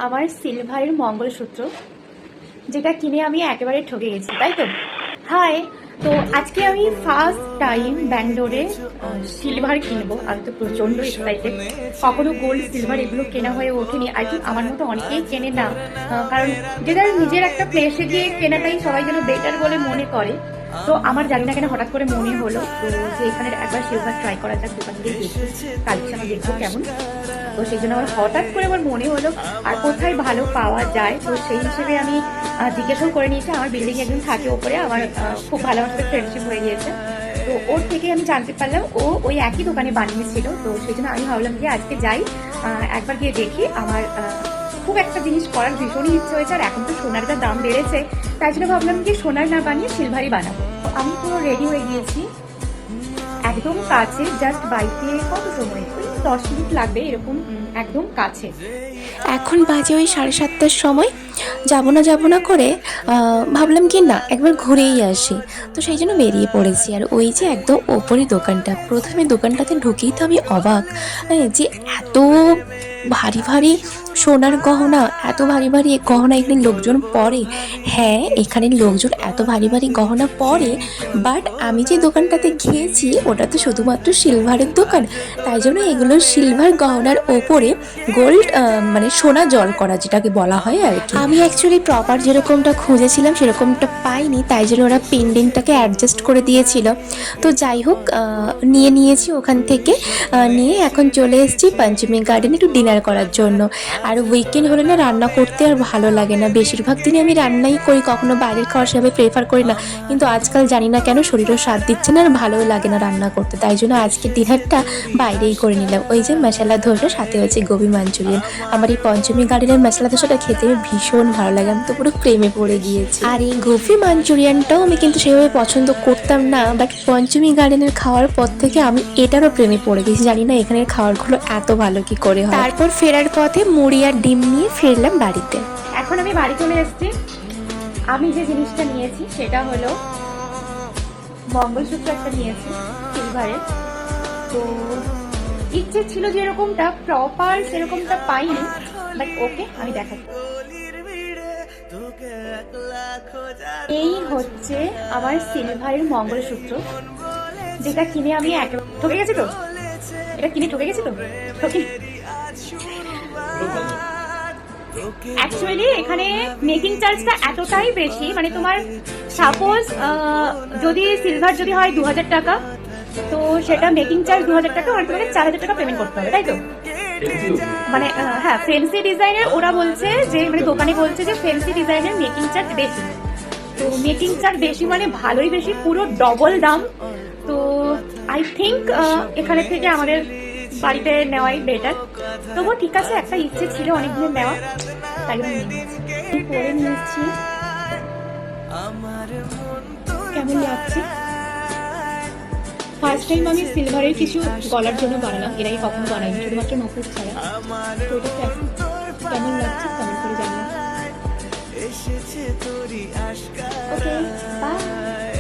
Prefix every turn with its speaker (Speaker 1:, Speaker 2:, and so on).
Speaker 1: আমার সিলভারের মঙ্গলসূত্র, যেটা কিনে আমি একেবারে ঠকে গেছি, তাই তো। হাই, তো আজকে আমি ফার্স্ট টাইম ব্যাঙ্গালোরে সিলভার কিনবো। আমি তো প্রচন্ড এক্সাইটেড। কখনো গোল্ড সিলভার এগুলো কেনা হয়ে ওঠেনি। আই থিঙ্ক আমার মতো অনেকেই কেনে না, কারণ যেটা নিজের একটা প্লেসে গিয়ে কেনাটাই সবাই যেন বেটার বলে মনে করে। তো আমার জানি না কেন হঠাৎ করে মনে হলো তো যে এখানে একবার সিলভার ট্রাই করা যাক, দোকান দিয়ে দেখি, কালেকশন দেখবো কেমন। তো সেই জন্য আমার হঠাৎ করে আমার মনে হলো আর কোথায় ভালো পাওয়া যায়। তো সেই হিসেবে আমি জিজ্ঞাসাও করে নিয়েছি। আমার বিল্ডিং একজন থাকে ওপরে, আমার খুব ভালো আমার সাথে ফ্রেন্ডশিপ হয়ে গিয়েছে। তো ওর থেকে আমি জানতে পারলাম ও ওই একই দোকানে বানিয়েছিল। তো সেই জন্য আমি ভাবলাম যে আজকে যাই, একবার গিয়ে দেখি। আমার খুব একটা জিনিস করার ভীষণই ইচ্ছে হয়েছে, আর এখন তো সোনার যা দাম বেড়েছে, তাই জন্য ভাবলাম যে সোনার না বানিয়ে সিলভারই বানাবো। আমি পুরো রেডি হয়ে গিয়েছি, একদম কাছে, জাস্ট বাইকে কত সময়, ওই 10 মিনিট লাগবে এরকম, একদম কাছে।
Speaker 2: এখন বাজে ওই 7:30টার সময়। যাবো না করে ভাবলাম কি না একবার ঘুরেই আসি। তো সেই জন্য বেরিয়ে পড়েছি। আর ওই যে একদম ওপরে দোকানটা, প্রথমে দোকানটাতে ঢুকেই তো আমি অবাক যে এত ভারী ভারী সোনার গহনা, এত ভারী ভারী গহনা এখানে লোকজন পরে। হ্যাঁ, এখানে লোকজন এত ভারী ভারী গহনা পরে, বাট আমি যে দোকানটাতে গিয়েছি ওটা তো শুধুমাত্র সিলভারের দোকান। তাই জন্য এগুলো সিলভার গহনার ওপরে গোল্ড মানে সোনা জল করা যেটাকে বলা হয় আর কি। আমি অ্যাকচুয়ালি প্রপার যেরকমটা খুঁজেছিলাম সেরকমটা পাইনি, তাই জন্য ওরা পেন্ডেন্টটাকে অ্যাডজাস্ট করে দিয়েছিল। তো যাই হোক, নিয়েছি ওখান থেকে। নিয়ে এখন চলে এসেছি পঞ্চমী গার্ডেন একটু ডিনার করার জন্য। আর উইকেন্ড হলে না রান্না করতে আর ভালো লাগে না। বেশিরভাগ দিনই আমি রান্নাই করি, কখনো বাইরের খাওয়ার সেভাবে প্রেফার করি না। কিন্তু আজকাল জানি না কেন শরীরও সাথ দিচ্ছে না, আর ভালোও লাগে না রান্না করতে। তাই জন্য আজকে ডিনারটা বাইরেই করে নিলাম। ওই যে মশলা ধোসা, সাথে হচ্ছে গোবি মাঞ্চুরিয়ান। আমার এই পঞ্চমী গার্ডেনের মশলা ধোসাটা খেতে ভীষণ ভালো লাগে, আমি তো পুরো প্রেমে পড়ে গিয়েছি। আর এই গোবি মাঞ্চুরিয়ানটাও আমি কিন্তু সেভাবে পছন্দ করতাম না, বাট পঞ্চমী গার্ডেনের খাওয়ার পর থেকে আমি এটারও প্রেমে পড়ে গেছি। জানি না এখানের খাবারগুলো এত ভালো কি করে হয়। তারপর ফেরার পথে মুড়ি আর ডিম নিয়ে ফিরলাম বাড়িতে।
Speaker 1: এখন আমি বাড়ি চলে এসেছি। আমি যে জিনিসটা নিয়েছি সেটা হলো মঙ্গলসূত্র একটা নিয়েছি সিলভারের। তো ইচ্ছে ছিল যে এরকমটা প্রপার সেরকমটা পাইনি, বাট ওকে, আমি দেখাচ্ছি। এই হচ্ছে আমার সিলভারের মঙ্গলসূত্র, যেটা কিনে আমি ঠকে গেছি। তো এটা কিনে ঠকে গেছি, তো ঠকে। অ্যাকচুয়ালি এখানে মেকিং চার্জটা এতটাই বেশি, মানে তোমার সাপোজ যদি সিলভার যদি হয় 2000 টাকা, তো সেটা মেকিং চার্জ 2000 টাকা, মানে তোমাকে 4000 টাকা পেমেন্ট করতে হবে, তাই তো। মানে হ্যাঁ, ফ্যান্সি ডিজাইনের ওরা বলছে যে, মানে দোকানে বলছে যে ফ্যান্সি ডিজাইনের মেকিং চার্জ বেশি। তো মেকিং চার্জ বেশি মানে ভালোই বেশি, পুরো ডবল দাম। তো আই থিঙ্ক এখানে থেকে আমাদের বাড়িতে নেওয়াই বেটার। তবুও ঠিক আছে, একটা ইচ্ছে ছিল অনেকদিনের নেওয়া, তাই জন্য পরে নিয়েছি। কেমন লাগছে? ফার্স্ট টাইম আমি সিলভারের কিছু গলার জন্য বানালাম, এর আগে কখনো বানাইনি, শুধুমাত্র নকল ছাড়া। তো এটা কেমন লাগছে কমেন্ট করে জানাও। ওকে, বাই।